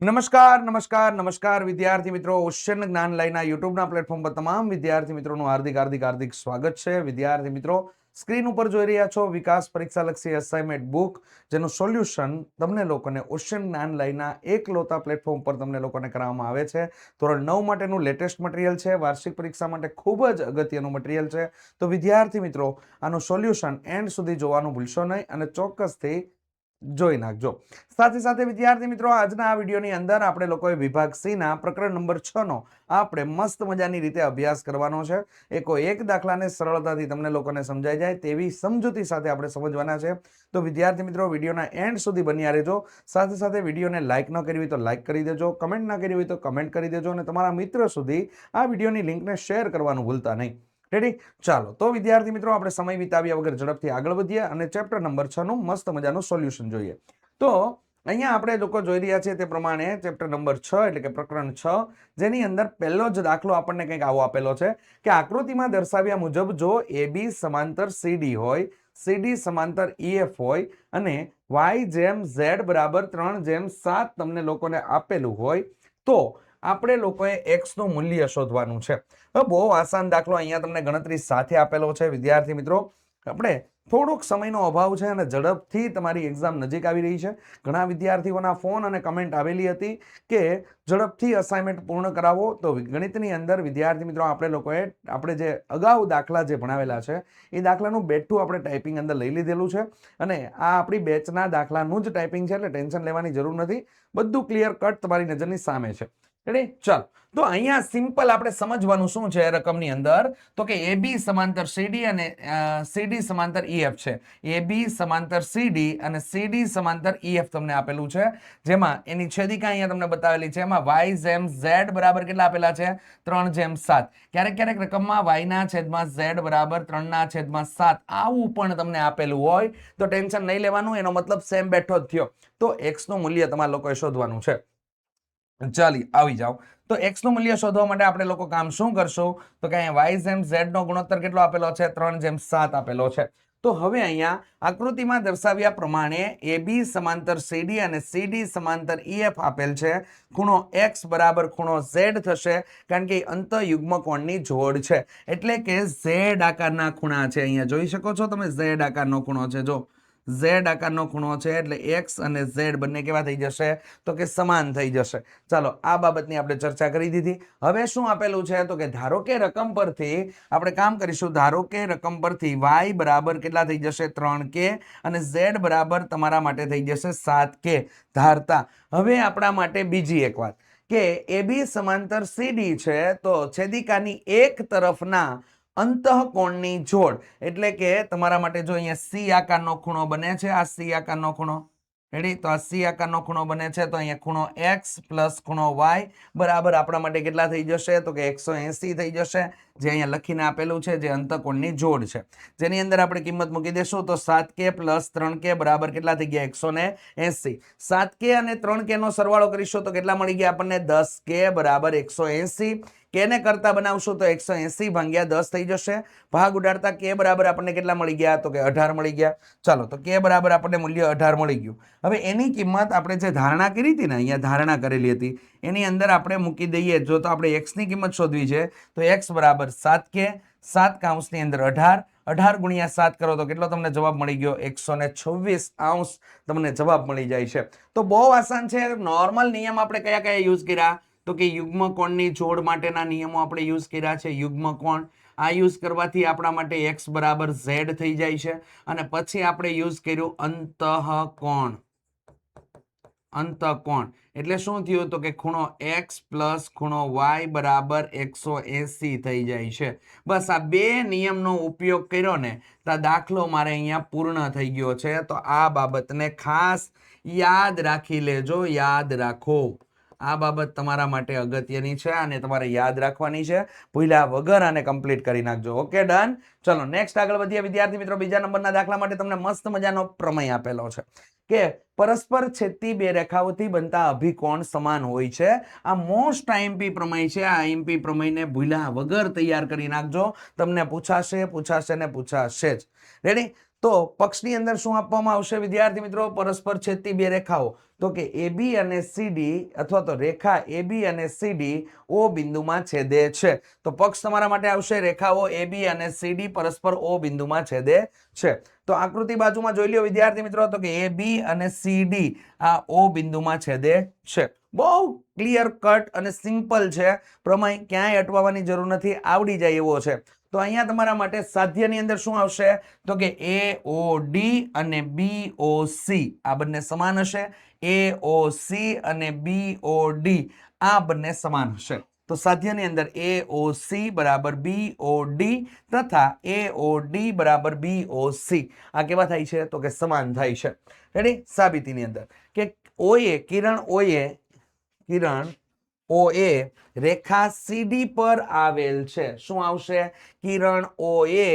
નમસ્કાર નમસ્કાર નમસ્કાર વિદ્યાર્થી મિત્રો ઓશન જ્ઞાન લાઈના યુટ્યુબના પ્લેટફોર્મ પર તમામ વિદ્યાર્થી મિત્રોનું હાર્દિક હાર્દિક હાર્દિક સ્વાગત છે। વિદ્યાર્થી મિત્રો સ્ક્રીન ઉપર જોઈ રહ્યા છો વિકાસ પરીક્ષા લક્ષી અસાઇનમેન્ટ બુક, જેનું સોલ્યુશન તમને લોકોને ઓશન જ્ઞાન લાઈના એકલોતા પ્લેટફોર્મ પર તમને લોકોને કરાવવામાં આવે છે। ધોરણ 9 માટેનું લેટેસ્ટ મટીરિયલ છે, વાર્ષિક પરીક્ષા માટે ખૂબ જ અગત્યનું મટીરિયલ છે। તો વિદ્યાર્થી મિત્રો આનું સોલ્યુશન એન્ડ સુધી જોવાનું ભૂલશો નહીં અને ચોક્કસથી જોઈ નાખજો। સાથે સાથે વિદ્યાર્થી મિત્રો આજના આ વિડીયોની અંદર આપણે લોકોએ વિભાગ સી ના પ્રકરણ નંબર 6 નો આપણે મસ્ત મજાની રીતે અભ્યાસ કરવાનો છે। એકો એક દાખલાને સરળતાથી તમને લોકોને સમજાઈ જાય તેવી સમજૂતી સાથે આપણે સમજવાના છે। તો વિદ્યાર્થી મિત્રો વિડીયોના એન્ડ સુધી બન્યા રહેજો। સાથે સાથે વિડીયોને લાઈક ન કરી હોય તો લાઈક કરી દેજો, કમેન્ટ ના કરી હોય તો કમેન્ટ કરી દેજો અને તમારા મિત્ર સુધી આ વિડીયોની લિંકને શેર કરવાનું ભૂલતા નહીં। રેડી? ચાલો તો વિદ્યાર્થી મિત્રો આપણે સમય વિતાવ્યા વગર ઝડપથી આગળ વધીએ અને ચેપ્ટર નંબર 6 નું મસ્ત મજાનું સોલ્યુશન જોઈએ। તો અહીંયા આપણે લોકો જોઈ રહ્યા છીએ તે પ્રમાણે ચેપ્ટર નંબર 6 એટલે કે પ્રકરણ 6, જેની અંદર પહેલો જ દાખલો આપણને કંઈક આવો આપેલો છે કે આકૃતિમાં દર્શાવ્યા મુજબ જો AB સમાંતર CD હોય, CD સમાંતર EF હોય અને Y જેમ Z બરાબર 3:7 તમને લોકોને આપેલું હોય તો આપણે લોકોએ x નું મૂલ્ય શોધવાનું છે। હવે બહુ આસાન દાખલો અહીંયા તમને ગણતરી સાથે આપેલો છે વિદ્યાર્થી મિત્રો। આપણે થોડોક સમયનો અભાવ છે અને ઝડપથી તમારી એક્ઝામ નજીક આવી રહી છે। ઘણા વિદ્યાર્થીઓના ફોન અને કમેન્ટ આવેલી હતી કે ઝડપથી અસાઇનમેન્ટ પૂર્ણ કરાવો। તો ગણિતની અંદર વિદ્યાર્થી મિત્રો આપણે જે અગાઉ દાખલા જે ભણાવેલા છે એ દાખલાનું બેઠું આપણે ટાઈપિંગ અંદર લઈ લીધેલું છે અને આ આપણી બેચના દાખલાનું જ ટાઈપિંગ છે, એટલે ટેન્શન લેવાની જરૂર નથી, બધું ક્લિયર કટ તમારી નજરની સામે છે। રેડી? ચાલો તો અહીંયા સિમ્પલ આપણે સમજવાનું શું છે રકમની અંદર તો કે AB સમાંતર CD અને CD સમાંતર EF છે। AB સમાંતર CD અને CD સમાંતર EF તમને આપેલું છે, જેમાં એની છેદિકા અહીંયા તમને બતાવેલી છે। એમાં Y જેમ Z બરાબર કેટલા આપેલા છે? 3:7। ક્યારેક ક્યારેક રકમમાં Y ના છેદમાં Z બરાબર 3/7 આવું પણ તમને આપેલું હોય તો ટેન્શન નહીં લેવાનું, એનો મતલબ સેમ બેઠો જ થયો। તો x નું મૂલ્ય તમારે લોકોએ શોધવાનું છે। ચાલી આવી જાઓ તો x નું મૂલ્ય શોધવા માટે આપણે લોકો કામ શું કરશું તો કે અહીંયા y જેમ z નો ગુણોત્તર કેટલો આપેલો છે? 3:7 આપેલો છે। તો હવે અહીંયા આકૃતિમાં દર્શાવ્યા પ્રમાણે AB સમાંતર CD અને CD સમાંતર EF આપેલ છે। ખૂણો x બરાબર ખૂણો z થશે, કારણ કે અંતઃયુગ્મ કોણની જોડ છે, એટલે કે z આકારના ખૂણા છે। અહીંયા જોઈ શકો છો તમે, z આકારનો ખૂણો છે। જો Z આકારનો ખૂણો છે એટલે x અને z બંને કેવા થઈ જશે તો કે સમાન થઈ જશે। ચાલો આ બાબતની આપણે ચર્ચા કરી દીધી। હવે શું આપેલું છે તો કે ધારો કે રકમ પરથી આપણે કામ કરીશું, ધારો કે રકમ પરથી y બરાબર કેટલા થઈ જશે? 3k અને z બરાબર તમારા માટે થઈ જશે 7k ધારતા। હવે આપણા માટે બીજી એક વાત કે AB સમાંતર CD છે તો છેદિકાની એક તરફના અંતઃકોણની જોડ એટલે કે તમારા માટે જો અહીંયા C આકારનો ખૂણો બને છે, આ C આકારનો ખૂણો, રેડી? તો આ C આકારનો ખૂણો બને છે તો અહીંયા ખૂણો x પ્લસ ખૂણો y બરાબર આપણા માટે કેટલા થઈ જશે તો કે 180 થઈ જશે, જે અહીંયા લખીને આપેલું છે, જે અંતઃકોણની જોડ છે, જેની અંદર આપણે કિંમત મૂકી દેશું તો 7k પ્લસ 3k બરાબર કેટલા થઈ ગયા? 180। 7k અને 3k નો સરવાળો કરીશું તો કેટલા મળી ગયા આપણને? 10k બરાબર 180। કેને કરતા બનાવશું તો 180 ભાગ્યા 10 થઈ જશે, ભાગ ઉડાડતા k બરાબર આપણને કેટલા મળી ગયા તો કે 18 મળી ગયા। ચાલો તો k બરાબર આપણને મૂલ્ય 18 મળી ગયું। હવે એની કિંમત આપણે જે ધારણા કરી હતી ને, અહીંયા ધારણા કરેલી હતી એની અંદર આપણે મૂકી દઈએ। જો તો આપણે x ની કિંમત શોધવી છે તો x બરાબર 7k, 7 કૌંસની અંદર 18, 18 ગુણ્યા 7 કરો તો કેટલો તમને જવાબ મળી ગયો? 126° તમને જવાબ મળી જાય છે। તો બહુ આસાન છે। નોર્મલ નિયમ આપણે કયા કયા યુઝ કર્યા તો કે યુગ્મ કોણની જોડ માટેના નિયમો આપણે યુઝ કર્યા છે। યુગ્મ કોણ આ યુઝ કરવાથી આપણા માટે x બરાબર z થઈ જાય છે, અને પછી આપણે યુઝ કર્યું અંતઃકોણ। અંતઃકોણ એટલે શું થયું તો કે ખૂણો x પ્લસ ખૂણો y બરાબર 180 થઈ જાય છે। બસ આ બે નિયમનો ઉપયોગ કર્યો ને તો દાખલો મારે અહીંયા પૂર્ણ થઈ ગયો છે। તો આ બાબતને ખાસ યાદ રાખી લેજો, યાદ રાખો। આ બાબત તમારા માટે અગત્યની છે અને તમારે યાદ રાખવાની છે, ભૂલ્યા વગર આને કમ્પ્લીટ કરી નાખજો। Okay, done. ચલો નેક્સ્ટ આગળ વધીએ વિદ્યાર્થી મિત્રો। બીજા નંબરના દાખલા માટે તમને મસ્ત મજાનો પ્રમેય આપેલો છે કે પરસ્પર છેદતી બે રેખાઓથી બનતા અભિકોણ સમાન હોય છે। આ મોસ્ટ આઈએમપી પ્રમેય છે। આ આઈએમપી પ્રમેયને ભૂલ્યા વગર તૈયાર કરી નાખજો, તમને પૂછાશે ને પૂછાશે જ। રેડી? તો પક્ષની અંદર શું આપવામાં આવશે વિદ્યાર્થી મિત્રો? પરસ્પર છેદતી બે રેખાઓ, તો કે AB અને CD અથવા તો રેખા AB અને CD O બિંદુમાં છેદે છે. તો પક્ષ તમારા માટે આવશે રેખાઓ AB અને CD પરસ્પર O બિંદુમાં છેદે છે. તો આકૃતિ બાજુમાં જોઈ લ્યો વિદ્યાર્થી મિત્રો, તો કે AB અને CD આ O બિંદુમાં છેદે છે. બહુ ક્લિયર કટ અને સિમ્પલ છે, પ્રમેય ક્યાંય અટવાવાની જરૂર નથી, આવડી જાય એવો છે. તો અહીંયા તમારા માટે સાધ્યની અંદર શું આવશે? તો કે AOD અને BOC આ બંને સમાન હશે. AOC અને BOD આ બંને સમાન હશે. તો સાધ્યની અંદર AOC બરાબર BOD તથા AOD બરાબર BOC આ કેવા થાય છે? તો કે સમાન થાય છે. રેડી? સાબિતીની અંદર કે OA કિરણ OA રેખા CD પર આવેલ છે. શું આવશે? કિરણ OA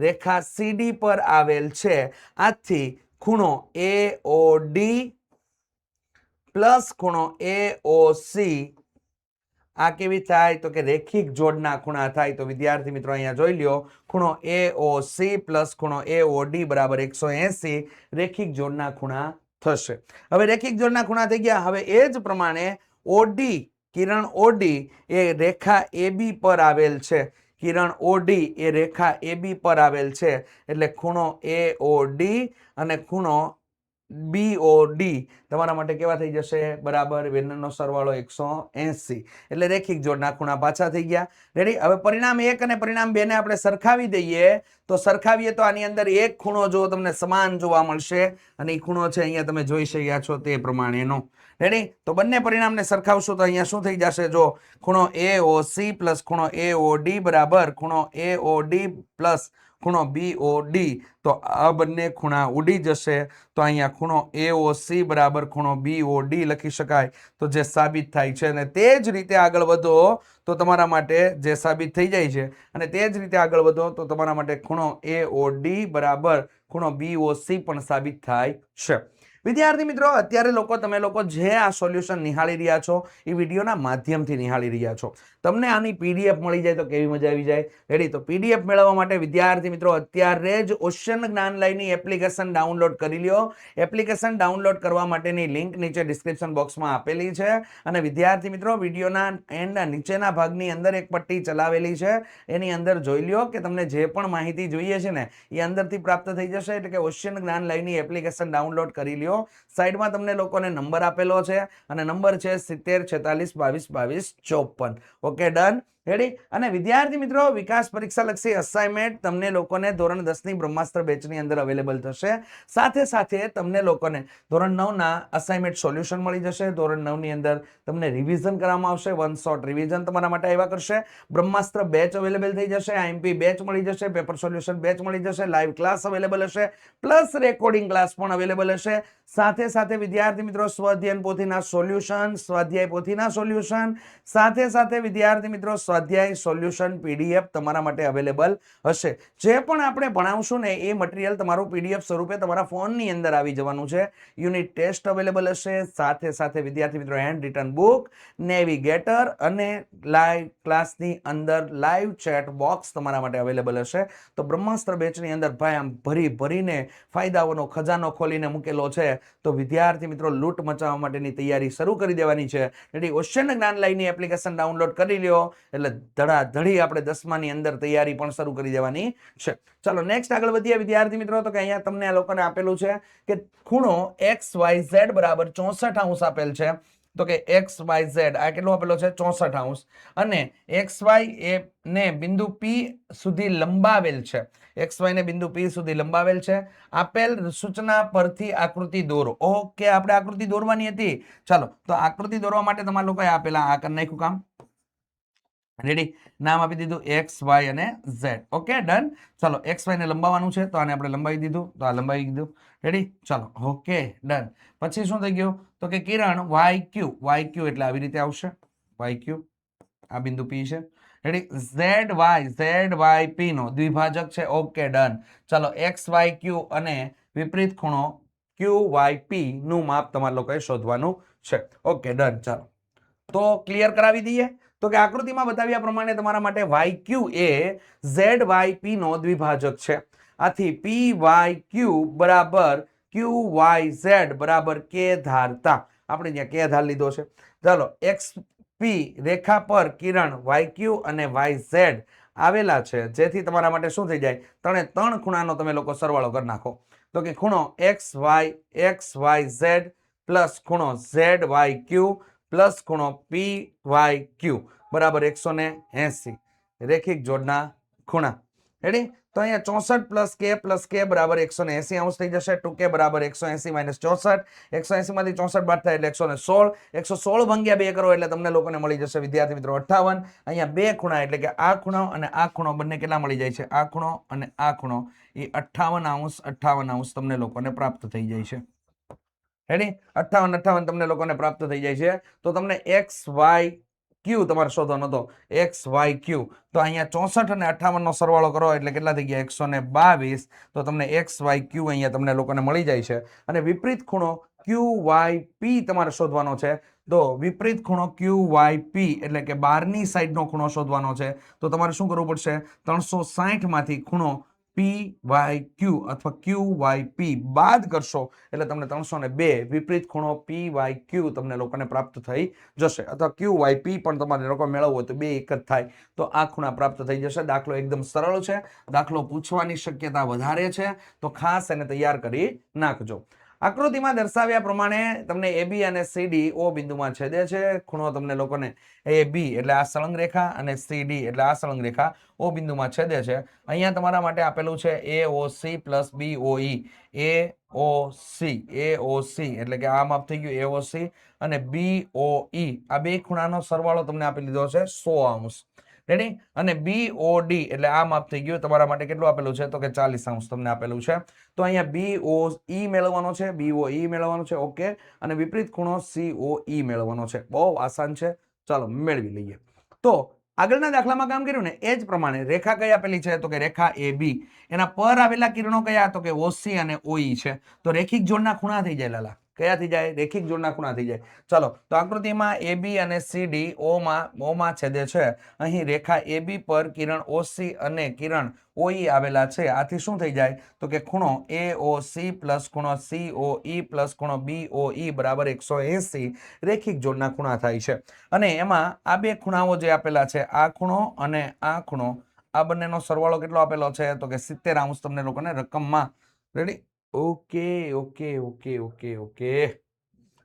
રેખા CD પર આવેલ છે. આથી ખૂણો AOD પ્લસ ખૂણો AOC આ કેવી થાય? તો કે રેખિક જોડના ખૂણા થાય. તો વિદ્યાર્થી મિત્રો અહીંયા જોઈ લ્યો, ખૂણો AOC પ્લસ ખૂણો AOD બરાબર 180 રેખિક જોડના ખૂણા થશે. હવે રેખિક જોડના ખૂણા થઈ ગયા. હવે એ જ પ્રમાણે OD કિરણ OD એ રેખા AB પર આવેલ છે. કિરણ OD એ રેખા AB પર આવેલ છે. એટલે ખૂણો AOD અને ખૂણો BOD તમારા માટે કેવા થઈ જશે? બરાબર બંનેનો સરવાળો 180. એટલે રેખિક જોડના ખૂણા પાછા થઈ ગયા. રેડી? હવે પરિણામ 1 અને પરિણામ 2 ને આપણે સરખાવી દઈએ. તો સરખાવીએ તો આની અંદર એક ખૂણો જો તમને સમાન જોવા મળશે અને એ ખૂણો છે અહીંયા તમે જોઈ શક્યા છો તે પ્રમાણેનો. રેડી? તો બંને પરિણામને સરખાવશું તો અહીંયા શું થઈ જશે? જો ખૂણો AOC પ્લસ ખૂણો AOD બરાબર ખૂણો AOD પ્લસ ખૂણો BOD. તો આ બંને ખૂણા ઉડી જશે. તો અહીંયા ખૂણો AOC બરાબર ખૂણો BOD લખી શકાય. તો જે સાબિત થાય છે, અને તે જ રીતે આગળ વધો તો તમારા માટે જે સાબિત થઈ જાય છે, અને તે જ રીતે આગળ વધો તો તમારા માટે ખૂણો AOD બરાબર ખૂણો BOC પણ સાબિત થાય છે. વિદ્યાર્થી મિત્રો, અત્યારે તમે લોકો જે આ સોલ્યુશન નિહાળી રહ્યા છો એ વિડીયોના માધ્યમથી નિહાળી રહ્યા છો. તમને આની PDF મળી જાય તો કેવી મજા આવી જાય. રેડી? તો PDF મેળવવા માટે વિદ્યાર્થી મિત્રો અત્યારે જ ઓશન જ્ઞાન લાઈવની એપ્લિકેશન ડાઉનલોડ કરી લ્યો. એપ્લિકેશન ડાઉનલોડ કરવા માટેની લિંક નીચે ડિસ્ક્રિપ્શન બોક્સમાં આપેલી છે. અને વિદ્યાર્થી મિત્રો વિડીયોના એન્ડ નીચેના ભાગની અંદર એક પટ્ટી ચલાવેલી છે, એની અંદર જોઈ લ્યો કે તમને જે પણ માહિતી જોઈએ છે ને એ અંદરથી પ્રાપ્ત થઈ જશે. એટલે કે ઓશન જ્ઞાન લાઈવની એપ્લિકેશન ડાઉનલોડ કરી લ્યો. સાઈડમાં તમને લોકોને નંબર આપેલો છે અને નંબર છે 70 46 22 22 54. Okay, done. રેડી? અને વિદ્યાર્થી મિત્રો વિકાસ પરીક્ષા લક્ષી અસાઇનમેન્ટ તમને લોકોને ધોરણ 10 ની બ્રહ્માસ્ત્ર બેચની અંદર અવેલેબલ થશે. સાથે સાથે તમને લોકોને ધોરણ 9 ના અસાઇનમેન્ટ સોલ્યુશન મળી જશે. ધોરણ 9 ની અંદર તમને રિવિઝન કરવામાં આવશે. 1 શોર્ટ રિવિઝન તમારા માટે આવ્યા કરશે. બ્રહ્માસ્ત્ર બેચ અવેલેબલ થઈ જશે. IMP બેચ મળી જશે. પેપર સોલ્યુશન બેચ મળી જશે. લાઈવ ક્લાસ અવેલેબલ હશે. પ્લસ રેકોર્ડિંગ ક્લાસ પણ અવેલેબલ હશે. સાથે સાથે વિદ્યાર્થી મિત્રો સ્વાધ્યાય પોથીના સોલ્યુશન, સ્વાધ્યાય પોથીના સોલ્યુશન, સાથે સાથે વિદ્યાર્થી મિત્રો સ્વાધ્યાય સોલ્યુશન PDF તમારા માટે અવેલેબલ હશે. જે પણ આપણે ભણાવશું ને એ મટીરિયલ તમારું PDF સ્વરૂપે તમારા ફોનની અંદર આવી જવાનું છે. યુનિટ ટેસ્ટ અવેલેબલ હશે. સાથે સાથે વિદ્યાર્થી મિત્રો હેન્ડ રિટન બુક, નેવિગેટર અને લાઈવ ક્લાસની અંદર લાઈવ ચેટ બોક્સ તમારા માટે અવેલેબલ હશે. તો બ્રહ્માસ્ત્ર બેચની અંદર ભાઈ આમ ભરીને ફાયદાઓનો ખજાનો ખોલીને મૂકેલો છે. તો વિદ્યાર્થી મિત્રો લૂંટ મચાવવા માટેની તૈયારી શરૂ કરી દેવાની છે. એટલે ઓશન જ્ઞાન લાઈવની એપ્લિકેશન ડાઉનલોડ કરી લ્યો. એટલે ધડાધડી આપણે 10માની અંદર તૈયારી પણ શરૂ કરી દેવાની છે. ચાલો નેક્સ્ટ આગળ વધીએ વિદ્યાર્થી મિત્રો. તો કે અહીંયા તમને આ લોકોને આપેલું છે કે ખૂણો XYZ બરાબર 64° આપેલ છે. તો કે XYZ આ કેટલો આપેલો છે? 64°. અને XY ને બિંદુ P સુધી લંબાવેલ છે. XY ને બિંદુ P સુધી લંબાવેલ છે. આપેલ સૂચના પરથી આકૃતિ દોરો. ઓકે, આપણે આકૃતિ દોરવાની હતી. ચાલો, તો આકૃતિ દોરવા માટે તમારા લોકોએ આપેલા આ કરી નાખ્યું કામ. રેડી? નામ આપી દીધું XY અને Z. Okay, done. ચાલો, XY ને લંબાવવાનું છે તો આને આપણે લંબાવી દીધું. તો આ લંબાવી દીધું. રેડી? ચાલો, ઓકે, ડન. પછી શું થઈ ગયું? તો કે કિરણ YQ એટલે આવી રીતે આવશે. YQ આ બિંદુ P છે. રેડી? ZYP નો દ્વિભાજક છે. Okay, done. ચાલો, XYQ અને વિપરીત ખૂણો QYP નું માપ તમારે લોકોએ શોધવાનું છે. Okay, done. ચાલો, તો ક્લિયર કરાવી દઈએ. તો કે આકૃતિમાં બતાવ્યા પ્રમાણે તમારા માટે YQ એ ZYP નો દ્વિભાજક છે. આથી પી વાય ક્યુ બરાબર ક્યુ વાય ઝેડ બરાબર કે ધારતા આપણે ત્યાં કે ધાર લીધો છે. ચાલો એક્સ પી રેખા પર કિરણ વાય ક્યુ અને વાય ઝેડ આવેલા છે, જેથી તમારા માટે શું થઈ જાય, ત્રણ ખૂણાનો તમે લોકો સરવાળો કરી નાખો. તો કે ખૂણો એક્સ વાય ઝેડ પ્લસ ખૂણો ઝેડ વાય ક્યુ પ્લસ ખૂણો પી વાય ક્યુ બરાબર 180 રેખિક જોડના ખૂણા. રેડી? તો અહીંયા 64 પ્લસ કે બરાબર 180 અંશ થઈ જશે. 2k બરાબર 180 માઇનસ 64. 180 માંથી 64 બાદ થાય એટલે 116. 116 ભાગ્યા 2 કરો એટલે તમને લોકોને મળી જશે વિદ્યાર્થી મિત્રો 58. અહીંયા બે ખૂણા એટલે કે આ ખૂણો અને આ ખૂણો બંને કેટલા મળી જાય છે, આ ખૂણો અને આ ખૂણો એ 58 અંશ તમને લોકોને પ્રાપ્ત થઈ જાય છે. રેડી? 58 તમને લોકોને પ્રાપ્ત થઈ જાય છે. તો તમને એક્સ વાય ક્યુ તમારે શોધવાનો હતો, એક્સ વાય ક્યુ. તો અહીંયા 64 અને 58 નો સરવાળો કરો એટલે કેટલા થઈ ગયા, 122. તો તમને એક્સ વાય ક્યુ અહીંયા તમને લોકોને મળી જાય છે. અને વિપરીત ખૂણો ક્યુ વાય પી તમારે શોધવાનો છે. તો વિપરીત ખૂણો ક્યુ વાય પી એટલે કે બહારની સાઈડનો ખૂણો શોધવાનો છે. તો તમારે શું કરવું પડશે, 360 માંથી ખૂણો પી વાય ક્યુ અથવા ક્યુ વાય પી બાદ કરશો એટલે તમને 302 વિપરીત ખૂણો પી વાય ક્યુ તમને લોકોને પ્રાપ્ત થઈ જશે. અથવા ક્યુ વાય પી પણ તમારે લોકો મેળવવો હોય તો બે એક જ થાય, તો આ ખૂણા પ્રાપ્ત થઈ જશે. દાખલો એકદમ સરળ છે, દાખલો પૂછવાની શક્યતા વધારે છે, તો ખાસ એને તૈયાર કરી નાખજો. આકૃતિમાં દર્શાવ્યા પ્રમાણે તમને એબી અને સીડી ઓ બિંદુમાં છેદે છે. ખૂણો તમને લોકોને એ બી એટલે આ સળંગ રેખા અને સીડી એટલે આ સળંગ રેખા ઓ બિંદુમાં છેદે છે. અહીંયા તમારા માટે આપેલું છે એઓસી પ્લસ બીઓઈ. એઓસી એટલે કે આ માપ થઈ ગયું એઓસી અને બીઓઈ આ બે ખૂણાનો સરવાળો તમને આપી લીધો છે 100 અંશ. રેડી? અને બીઓડી એટલે આ માપ થઈ ગયું તમારા માટે કેટલું આપેલું છે, તો કે 40 અંશ તમને આપેલું છે. તો અહીંયા બીઓઈ મેળવવાનો છે, બીઓઈ મેળવવાનો છે. ઓકે. અને વિપરીત ખૂણો સીઓઈ મેળવવાનો છે. બહુ આસાન છે, ચાલો મેળવી લઈએ. તો આગળના દાખલામાં કામ કર્યું ને એ જ પ્રમાણે રેખા કઈ આપેલી છે, તો કે રેખા એ બી. એના પર આવેલા કિરણો કયા, તો કે ઓસી અને ઓઈ છે. તો રેખિક જોડના ખૂણા થઈ જાય લાલા. કયા થઈ જાય, રેખિક જોડના ખૂણા થઈ જાય. ચાલો તો આકૃતિમાં એબી અને સીડી ઓમાં છેદે છે. અહીં રેખા એબી પર કિરણ ઓસી અને કિરણ ઓઈ આવેલા છે. આથી શું થઈ જાય, તો કે ખૂણો એઓસી પ્લસ ખૂણો સીઓઈ પ્લસ ખૂણો બીઓઈ બરાબર 180 રેખિક જોડના ખૂણા થાય છે. અને એમાં આ બે ખૂણાઓ જે આપેલા છે, આ ખૂણો અને આ ખૂણો, આ બંનેનો સરવાળો કેટલો આપેલો છે, તો કે 70 અંશ તમને લોકોને રકમમાં. Ready? Okay okay okay okay okay.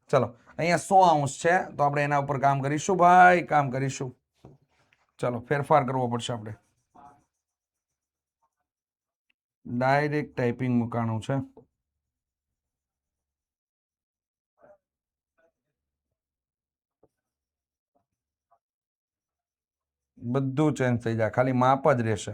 ચલો અહીંયા 100 અંશ છે, તો આપણે એના ઉપર કામ કરીશું ભાઈ, કામ કરીશું. ચલો ફેરફાર કરવો પડશે આપણે. ડાયરેક્ટ ટાઈપિંગ મૂકાણું છે. બધું ચેન્જ થઈ જાય, ખાલી માપ જ રહેશે.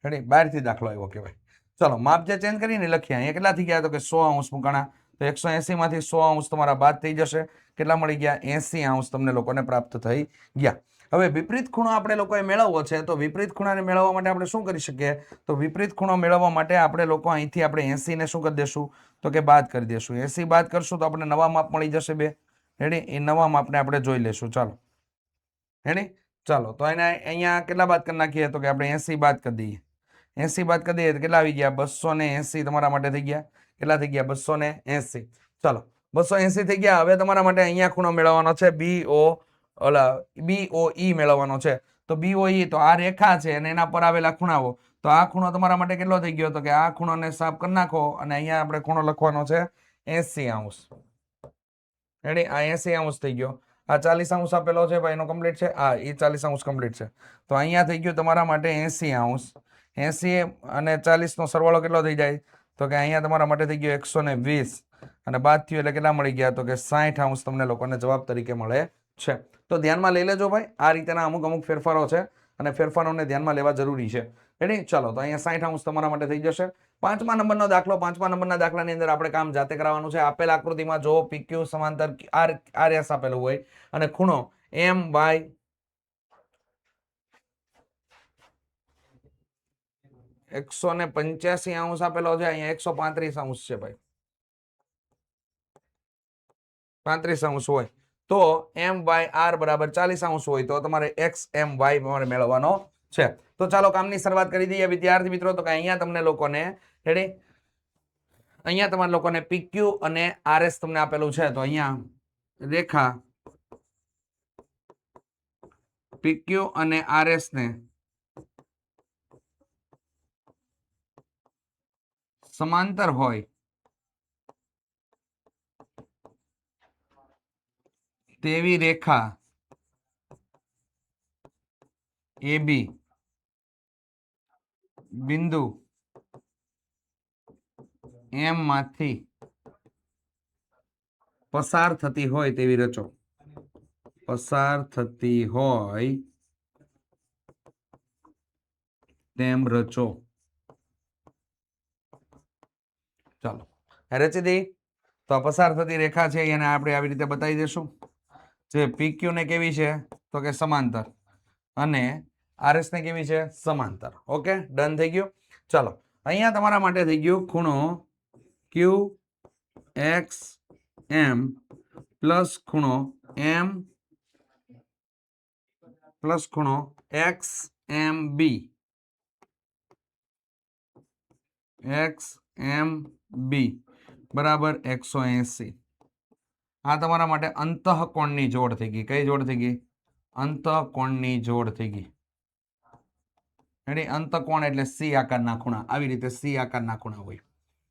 રેડી? બહારથી દાખલો આવ્યો કહેવાય. ચલો માપ જે ચેન્જ કરીને લખીએ. અહીંયા કેટલા થઈ ગયા, તો કે 100 અંશ મૂકાણા. તો 180 માંથી 100 અંશ તમારા બાદ થઈ જશે. કેટલા મળી ગયા, 80 અંશ તમને લોકોને પ્રાપ્ત થઈ ગયા. હવે વિપરીત ખૂણો આપણે લોકોએ મેળવવો છે. તો વિપરીત ખૂણાને મેળવવા માટે આપણે શું કરી શકીએ, તો વિપરીત ખૂણો મેળવવા માટે આપણે લોકો અહીંથી આપણે 80 ને શું કરી દેશું, તો કે બાદ કરી દેશું. 80 બાદ કરશું તો આપણે નવા માપ મળી જશે બે. રેડી? એ નવા માપને આપણે જોઈ લેશું. ચાલો રેડી? ચાલો તો એને અહીંયા કેટલા બાદ કરી નાખીએ, તો કે આપણે 80 બાદ કરી દઈએ. 80 બાદ કરી દઈએ તો કેટલા આવી ગયા, 280 તમારા માટે થઈ ગયા. કેટલા થઈ ગયા, 280. ચાલો 280 થઈ ગયા. હવે તમારા માટે અહીંયા ખૂણો મેળવવાનો છે, બીઓઈ મેળવવાનો છે. તો બીઓઈ તો આ રેખા છે અને એના પર આવેલા ખૂણાઓ. તો આ ખૂણો તમારા માટે કેટલો થઈ ગયો, તો કે આ ખૂણોને સાફ કરી નાખો અને અહીંયા આપણે ખૂણો લખવાનો છે 80 અંશ. રેડી? આ 80 અંશ થઈ ગયો. આ 40 અંશ આપેલો છે ભાઈ, એનો કમ્પ્લીટ છે. આ એ 40 અંશ કમ્પ્લીટ છે. તો અહીંયા થઈ ગયું તમારા માટે 80 અંશ. 80 અને 40 નો સરવાળો કેટલો થઈ જાય, તો કે અહીંયા તમારા માટે થઈ ગયો 120 અને બાદ થયું એટલે કેટલા મળી ગયા, તો કે 60 અંશ તમને લોકોને જવાબ તરીકે મળે છે. તો ધ્યાનમાં લઈ લેજો ભાઈ, આ રીતેના અમુક ફેરફારો છે અને ફેરફારોને ધ્યાનમાં લેવા જરૂરી છે. રેડી? ચાલો તો અહીંયા 60 અંશ તમારા માટે થઈ જશે. 5મા નંબરનો દાખલો. 5મા નંબરના દાખલાની અંદર આપણે કામ જાતે કરાવવાનું છે. આપેલ આકૃતિમાં જો પીક્યુ સમાંતર આરએસ આપેલું હોય અને ખૂણો એમ વાય 185 અંશ આપેલો છે. અહીંયા 135 અંશ છે ભાઈ. 35 અંશ હોય તો એમ વાય આર બરાબર 40 અંશ હોય તો તમારે એક્સ એમ વાય મેળવવાનો છે. તો ચાલો કામની શરૂઆત કરી દઈએ વિદ્યાર્થી મિત્રો. તો કે અહીંયા તમને લોકોને રેડી, અહીંયા તમારા લોકોને પીક્યુ અને આરએસ તમને આપેલું છે. તો અહીંયા રેખા પીક્યુ અને આરએસ ને સમાંતર હોય તેવી રેખા AB બિંદુ M માંથી પસાર થતી હોય તેવી રચો. પસાર થતી હોય તેમ રચો. ચાલો રચી દઈ. તો પસાર થતી રેખા છે એને આપણે આવી રીતે બતાવી દઈશું. જે PQ ને કેવી છે તો કે સમાંતર અને RS ને કેવી છે સમાંતર. ઓકે, ડન થઈ ગયું. ચાલો અહીંયા તમારા માટે થઈ ગયું ખૂણો QXM પ્લસ ખૂણો M પ્લસ ખૂણો XMB બરાબર 180. આ તમારા માટે અંતઃકોણની જોડ થઈ ગઈ. કઈ જોડ થઈ ગઈ? અંતઃકોણની જોડ થઈ ગઈ. રેડી, અંતઃકોણ એટલે સી આકારના ખૂણા. આવી રીતે સી આકારના ખૂણા હોય.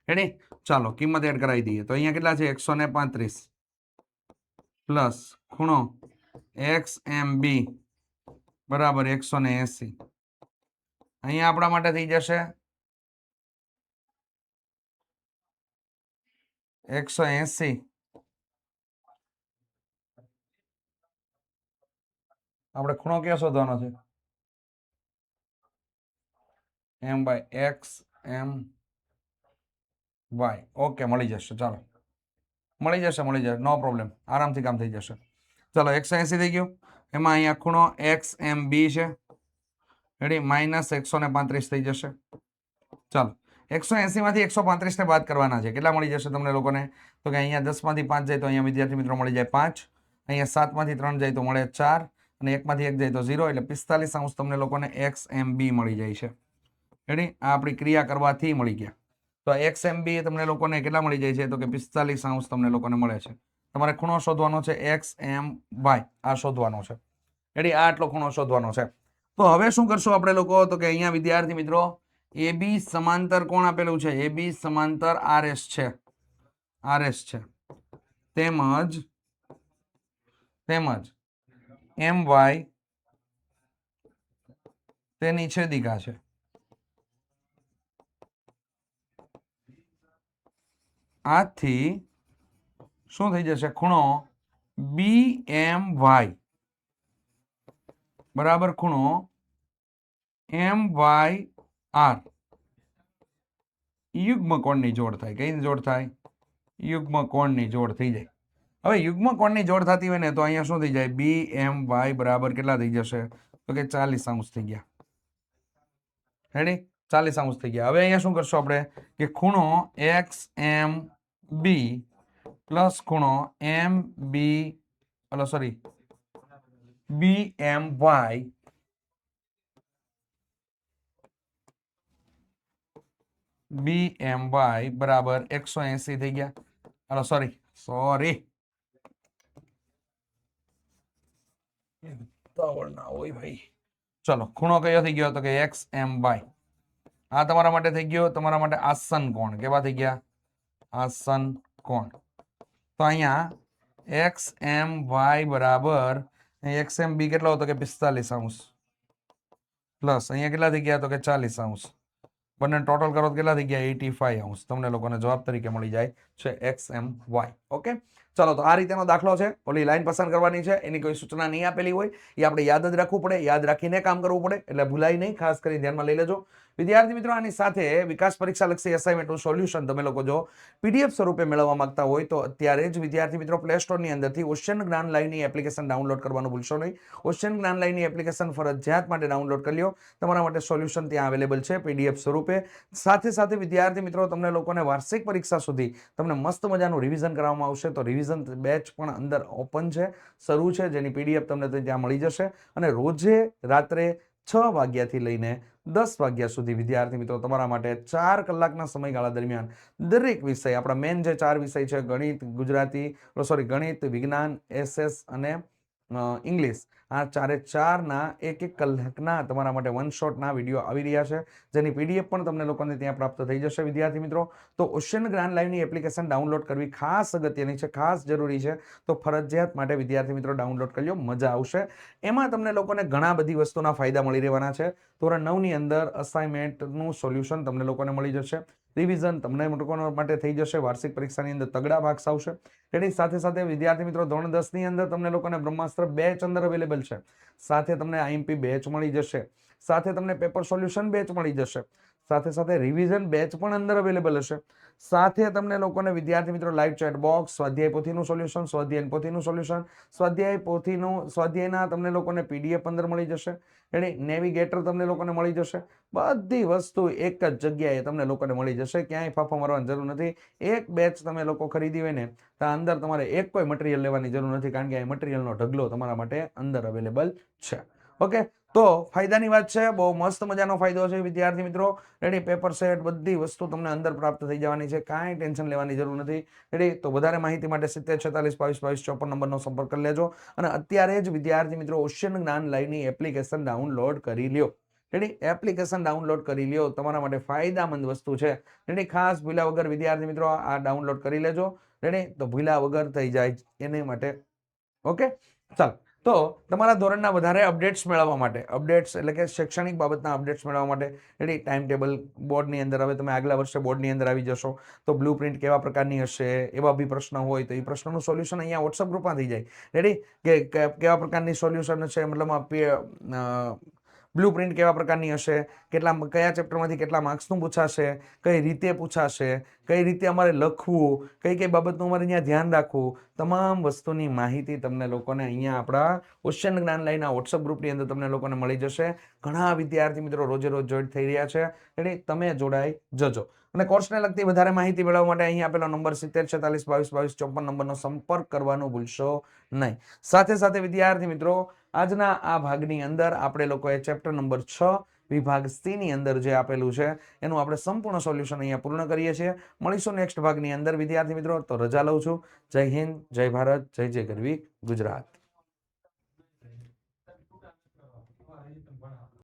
રેડી, ચાલો કિંમત એડ કરાવી દઈએ. તો અહીંયા કેટલા છે 135 પ્લસ ખૂણો XMB બરાબર 180. અહીંયા આપણા માટે થઈ જશે 180 આપણે ખૂણો ક્યાં શોધવાનો છે? M by X M y. Okay, મળી જશે. ચાલો મળી જશે, નો પ્રોબ્લેમ, આરામથી કામ થઈ જશે. ચાલો 180 થઈ ગયું. એમાં અહીંયા ખૂણો XMB છે. રેડી, માઇનસ 135 થઈ જશે. ચાલો 180 માંથી 135 ને બાદ કરવાના છે. કેટલા મળી જશે તમને લોકોને? તો કે અહીંયા 10 માંથી 5 જાય તો અહીંયા વિદ્યાર્થી મિત્રો મળી જાય 5. અહીંયા 7 માંથી 3 જાય તો મળે 4 અને 1 માંથી 1 જાય તો 0 એટલે 45 અંશ તમને લોકોને XMB મળી જાય છે. રેડી, આ આપણી ક્રિયા કરવાથી મળી ગયા. તો XMB તમને લોકોને કેટલા મળી જાય છે? તો કે 45 અંશ તમને લોકોને મળે છે. તમારે ખૂણો શોધવાનો છે XMY, આ શોધવાનો છે. રેડી, આ આટલો ખૂણો શોધવાનો છે. તો હવે શું કરશું આપણે લોકો? તો કે અહીંયા વિદ્યાર્થી મિત્રો AB સમાંતર કોણ આપેલું છે? AB સમાંતર RS છે. RS છે. તેમજ MY તેની છેદિકા છે. આથી શું થઈ જશે? ખૂણો BMY બરાબર ખૂણો MYR યુગ્મ કોણની જોડ થાય. કઈ જોડ થાય? યુગ્મ કોણની જોડ થઈ જાય. હવે યુગ્મ કોણની જોડ થતી હોય ને તો અહીંયા શું થઈ જાય? BMY બરાબર કેટલા થઈ જશે? તો કે 40 અંશ થઈ ગયા. રેડી, 40 અંશ થઈ ગયા. હવે અહીંયા શું કરશું આપણે કે ખૂણો XMB પ્લસ ખૂણો BMY બરાબર 180 થઈ ગયા. સોરી ચલો ખૂણો કયો થઈ ગયો? તો કે XMY. આ તમારા માટે થઈ ગયો તમારા માટે આસન કોણ. કેવા થઈ ગયા? આસન કોણ. તો અહીંયા XMY બરાબર XMB કેટલો હતો? કે 45 અંશ પ્લસ અહીંયા કેટલા થઈ ગયા? તો કે 40 અંશ. બંને ટોટલ કરો તો કેટલા થઈ ગયા? 85 અંશ. તમને લોકોને જવાબ તરીકે મળી જાય છે XMY. ઓકે, ચલો તો આ રીતેનો દાખલો છે. ઓલી લાઈન પસંદ કરવાની છે, એની કોઈ સૂચના નહીં આપેલી હોય, એ આપણે યાદ જ રાખવું પડે. યાદ રાખીને કામ કરવું પડે એટલે ભૂલાય નહીં. ખાસ કરી ધ્યાનમાં લઈ લેજો વિદ્યાર્થી મિત્રો. આની સાથે વિકાસ પરીક્ષા લક્ષી એસાઇનમેન્ટનું સોલ્યુશન તમે લોકો જો PDF સ્વરૂપે મેળવવા માંગતા હોય તો અત્યારે જ વિદ્યાર્થી મિત્રો પ્લે સ્ટોરની અંદરથી ઓશિયન જ્ઞાન લાઈવની એપ્લિકેશન ડાઉનલોડ કરવાનું ભૂલશો નહીં. ઓશિયન જ્ઞાન લાઈવની એપ્લિકેશન ફરજિયાત માટે ડાઉનલોડ કરી લો. તમારા માટે સોલ્યુશન ત્યાં અવેલેબલ છે PDF સ્વરૂપે. સાથે સાથે વિદ્યાર્થી મિત્રો તમને લોકોને વાર્ષિક પરીક્ષા સુધી તમને મસ્ત મજાનું રિવિઝન કરવામાં આવશે. તો રિવિઝન બેચ પણ અંદર ઓપન છે, શરૂ છે, જેની PDF તમને ત્યાં મળી જશે. અને રોજે રાત્રે વાગ્યાથી લઈને 10 વાગ્યા સુધી વિદ્યાર્થી મિત્રો તમારા માટે 4 કલાકના સમયગાળા દરમિયાન દરેક વિષય, આપણા મેન જે 4 વિષય છે, ગણિત, ગુજરાતી, ગણિત, વિજ્ઞાન, એસએસ અને ઇંગ્લિશ, આ ચારે ચારના એક કલાકના તમારા માટે વન શોટના વિડીયો આવી રહ્યા છે, જેની પીડીએફ પણ તમને લોકોને ત્યાં પ્રાપ્ત થઈ જશે વિદ્યાર્થી મિત્રો. તો ઓશિયન જ્ઞાન લાઈવની એપ્લિકેશન ડાઉનલોડ કરવી ખાસ અગત્યની છે, ખાસ જરૂરી છે. તો ફરજિયાત માટે વિદ્યાર્થી મિત્રો ડાઉનલોડ કરી લો, મજા આવશે. એમાં તમને લોકોને ઘણા બધી વસ્તુના ફાયદા મળી રહેવાના છે. ધોરણ 9ની અંદર અસાઇનમેન્ટનું સોલ્યુશન તમને લોકોને મળી જશે, રિવિઝન તમને લોકો માટે થઈ જશે, વાર્ષિક પરીક્ષાની અંદર તગડા માર્ક્સ આવશે. તેની સાથે સાથે વિદ્યાર્થી મિત્રો ધોરણ 10ની અંદર તમને લોકોને બ્રહ્માસ્ત્ર બેચ અંદર અવેલેબલ છે, સાથે તમને આઈએમપી બેચ મળી જશે, સાથે તમને પેપર સોલ્યુશન બેચ મળી જશે, સાથે સાથે રિવિઝન બેચ પણ અંદર અવેલેબલ હશે, સાથે તમને લોકોને વિદ્યાર્થી મિત્રો લાઈવ ચેટ બોક્સ, સ્વાધ્યાય પોથીનું સોલ્યુશન, સ્વાધ્યાય પોથીનું સોલ્યુશન, સ્વાધ્યાયના તમને લોકોને પીડીએફ અંદર મળી જશે, એટલે નેવિગેટર તમને લોકોને મળી જશે. બધી વસ્તુ એક જ જગ્યાએ તમને લોકોને મળી જશે, ક્યાંય ફાફા મારવાની જરૂર નથી. એક બેચ તમે લોકો ખરીદી હોય ને તો અંદર તમારે એક કોઈ મટીરિયલ લેવાની જરૂર નથી, કારણ કે આ મટીરિયલનો ઢગલો તમારા માટે અંદર અવેલેબલ છે. ઓકે, તો ફાયદાની વાત છે, બહુ મસ્ત મજાનો ફાયદો છે વિદ્યાર્થી મિત્રો. રેડી, પેપર સેટ બધી વસ્તુ તમને અંદર પ્રાપ્ત થઈ જવાની છે, કાંઈ ટેન્શન લેવાની જરૂર નથી. રેડી, તો વધારે માહિતી માટે 7046222254 નંબરનો સંપર્ક કરી લેજો. અને અત્યારે જ વિદ્યાર્થી મિત્રો ઓશિયન જ્ઞાન લાઈવની એપ્લિકેશન ડાઉનલોડ કરી લ્યો. રેડી, એપ્લિકેશન ડાઉનલોડ કરી લ્યો, તમારા માટે ફાયદામંદ વસ્તુ છે. રેડી, ખાસ ભૂલ્યા વગર વિદ્યાર્થી મિત્રો આ ડાઉનલોડ કરી લેજો. રેડી, તો ભૂલ્યા વગર થઈ જાય એને માટે. ઓકે, ચાલો. તો તમારા ધોરણના વધારે અપડેટ્સ મેળવવા માટે, અપડેટ્સ એટલે કે શૈક્ષણિક બાબતના અપડેટ્સ મેળવવા માટે, રેડી, ટાઈમ ટેબલ બોર્ડની અંદર, હવે તમે આગલા વર્ષે બોર્ડની અંદર આવી જશો તો બ્લુ પ્રિન્ટ કેવા પ્રકારની હશે, એવા બી પ્રશ્ન હોય તો એ પ્રશ્નનું સોલ્યુશન અહીંયા વોટ્સઅપ ગ્રુપમાં થઈ જાય. રેડી, કે કેવા પ્રકારની સોલ્યુશન છે, મતલબ બ્લુ પ્રિન્ટ કેવા પ્રકારની હશે, કયા ચેપ્ટરમાંથી કેટલા માર્ક્સનું પૂછાશે, કઈ રીતે પૂછાશે, કઈ રીતે અમારે લખવું, કઈ કઈ બાબતનું અમારે અહીંયા ધ્યાન રાખવું, તમામ વસ્તુની માહિતી તમને લોકોને અહીંયા આપણા ઓશિયન જ્ઞાન લાઈવના વોટ્સઅપ ગ્રુપની અંદર તમને લોકોને મળી જશે. ઘણા વિદ્યાર્થી મિત્રો રોજે રોજ જોઈન્ટ થઈ રહ્યા છે, એટલે તમે જોડાઈ જજો. અને કોર્સને લગતી વધારે માહિતી મેળવવા માટે અહીં આપેલો નંબર 7046222254 નંબરનો સંપર્ક કરવાનું ભૂલશો નહીં. સાથે સાથે વિદ્યાર્થી મિત્રો આજના આ ભાગની અંદર આપણે લોકોએ ચેપ્ટર નંબર 6 વિભાગ સી ની અંદર જે આપેલું છે એનું આપણે સંપૂર્ણ સોલ્યુશન અહીંયા પૂર્ણ કરીએ છીએ. મળીશું નેક્સ્ટ ભાગની અંદર વિદ્યાર્થી મિત્રો. તો રજા લઉં છું. જય હિન્દ, જય ભારત, જય જય ગરવી ગુજરાત.